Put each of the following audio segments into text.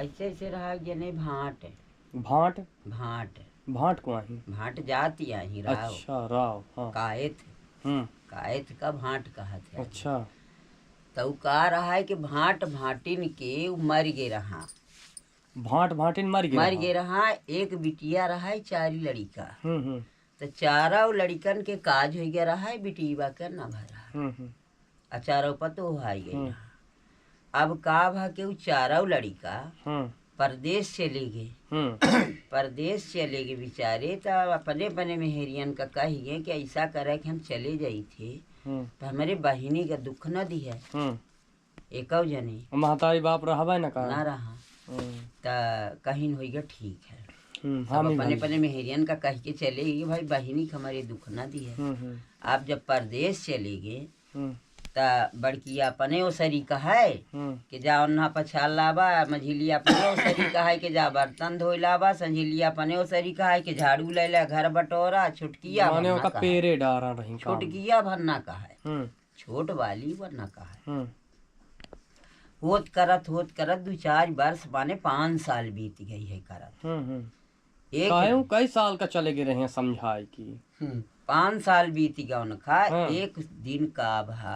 ऐसे ऐसे रहा जने भाट भाट भाट भाट को आही भाट जाती आई राव अच्छा राव हाँ कायत हम्म कायत का भाट कहत है। अच्छा तो का रहा है कि भाट भाटिन के मर गे रहा भाट भाटिन मर गया रहा एक बिटिया रहा है चारी लड़का हम्म तो चारों लड़कन के काज हो गया रहा है बिटिया का न भरा हम्म चारों पतो हाई गई रहा। अब का भा के उ चारों लड़का परदेश चले गए परदेश चले गए बेचारे तो अपने अपने मेहरियन का कहिए कि ऐसा करे कि हम चले जाई थे तो हमारे बहिनी का दुख न दी है एक जने महतारी बाप रहा न का ना रहा तो कहीं हो गया ठीक है हाँ सब अपने अपने मेहरियन का कह के चले गए भाई बहिनी का हमारे दुख न दी है। आप जब परदेश चले गए ता बड़किया अपने ओसरी का है कि जा ओन्हा पछाल लाबा मझिलिया अपने ओसरी का है कि जा बर्तन धोई लाबा संझिलिया अपने ओसरी का है कि झाड़ू ले ले घर बटोरा छुटकिया माने का पेरे डारा रही छुटकिया भरना का है छोट वाली भरना का है। होत करत 2-4 वर्ष माने 5 साल बीत गई है करत एक कई साल का चले गए रहे समझाए की 5 साल बीत गया उनका। एक दिन का भा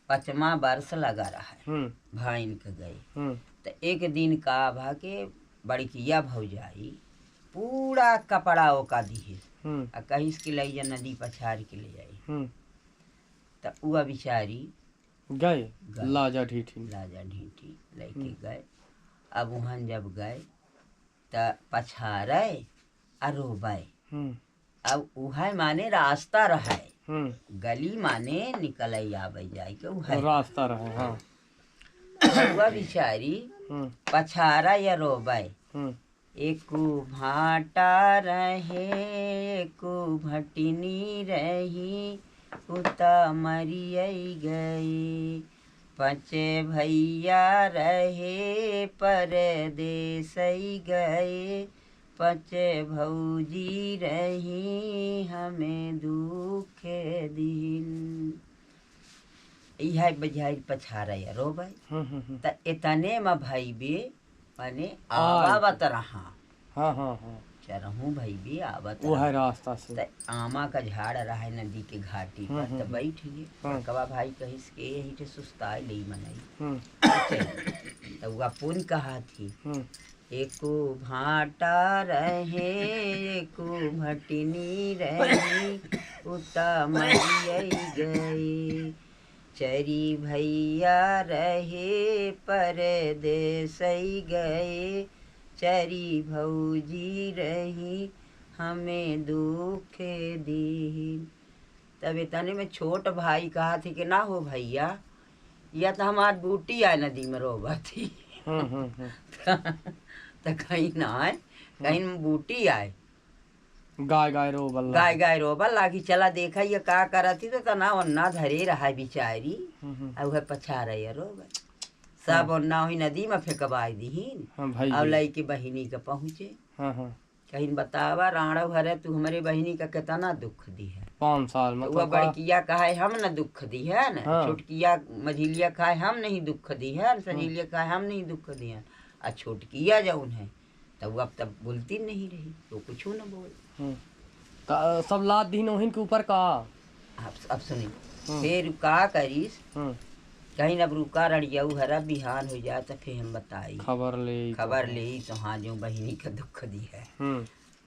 5वां वर्ष लगा रहा है भाइन के गए तो एक दिन का भा के बड़किया भौजाई पूरा कपड़ा ओका दिए आ कहीं के ले नदी पछाड़ के ले आई तो वह बिचारी गए लाजा ढीठी लेके गए। अब वहाँ जब गए तो पछारे आ रोबे अब उहे माने रास्ता रहे गली माने निकल आवे जाए के उहे रास्ता रहे हाँ वह बिचारी पछारा या रोबे एको भाटा रहे एको भटिनी रही उता मरियई गई 5 भैया रहे परदेस गए 5 भौजी रही हमें दुख दिन यह बजाई पछारा रो भाई त इतने में भाई बे माने आवत रहा चरहूँ भाई भी आवत वो है रास्ता से आमा का झाड़ रहा है नदी के घाटी पर तो बैठ गए कबा भाई कहिस के यही से सुस्ताए ले मनाई तो वह पुन कहा थी एको भाटा रहे एको भटिनी रही उता मरियई गई चरी भैया रहे परदेस गए चरी भौजी रही हमें दुख दी। तब इतने में छोट भाई कहा थी कि ना हो भैया या तो हमारी बूटी आए नदी में रोबा थी तो कहीं ना आए कहीं बूटी आए गाय रोबल लागी चला देखा ये का करा थी तो ना वन्ना धरे रहा बिचारी अब पछा रही रोबल सब वन्ना हुई नदी में फेंकवाई दीन अब लई के बहिनी के पहुँचे कहीं बतावा राणा भरे तू हमारे बहिनी का कितना दुख दी है 5 साल में वह बड़किया कहा हम न दुख दी है न छोटकिया मझिलिया खाए हम नहीं दुख दी है संझिलिया खाए हम नहीं दुख दी है और छोटकिया जौन है तब अब तब बोलती नहीं रही तो कुछ न बोल सब लाद दीन ओहिन के ऊपर का अब सुनी फिर का करीस कहीं अब रुका रड़िया हरा बिहान हो जाए तो फिर हम बताई खबर ले तो हाँ जो बहिनी का दुख दी है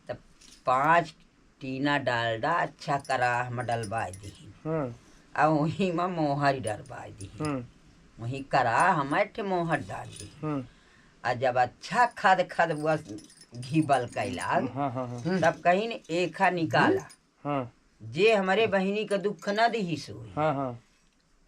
तब 5 टीना डालडा अच्छा करा हम डलवाए दी अब वहीं में मोहर डलवाए दी वहीं करा हम मोहर डाल दी और जब अच्छा खद बस घी बल कैला तब कहीं ने एखा निकाला जे हमारे बहिनी का दुख न दी सोई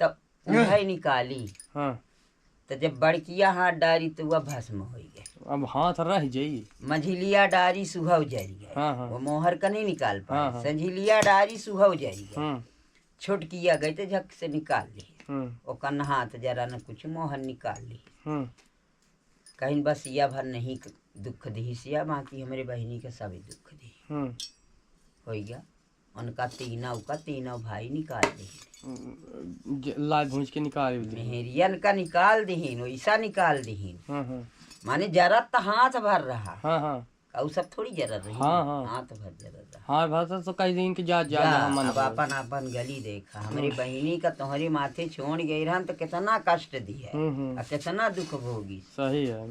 तब उन्हें निकाली तो जब बड़किया हाथ डारी तो वह भस्म हो गए अब हाथ रह जाई मझिलिया डारी सुहाव जरी गए वो मोहर का नहीं निकाल पाए संझिलिया डारी सुहाव जरी गए छोटकिया गई तो झक से निकाल ली वो कन हाथ जरा न कुछ मोहर निकाल ली कहीं बस या भर नहीं दुख दी सिया बाकी हमारे बहिनी का सभी दुख दी हो गया उनका तीनों भाई निकाल दी लाल भूंज के निकाल मेहरियन का निकाल दीन वैसा निकाल दीन माने जरत तो हाथ भर रहा, हाँ हाँ और सब थोड़ी जरत रही, हाँ हाँ हाथ भर जरत रहा। हाँ भाषा तो कई दिन की जा जा जा, जहाँ मन अब हो। अपन अपन गली देखा, हमारी बहिनी का तुम्हारी माथे छोड़ गई रहन तो कितना कष्ट दी है और कितना दुख भोगी। सही है।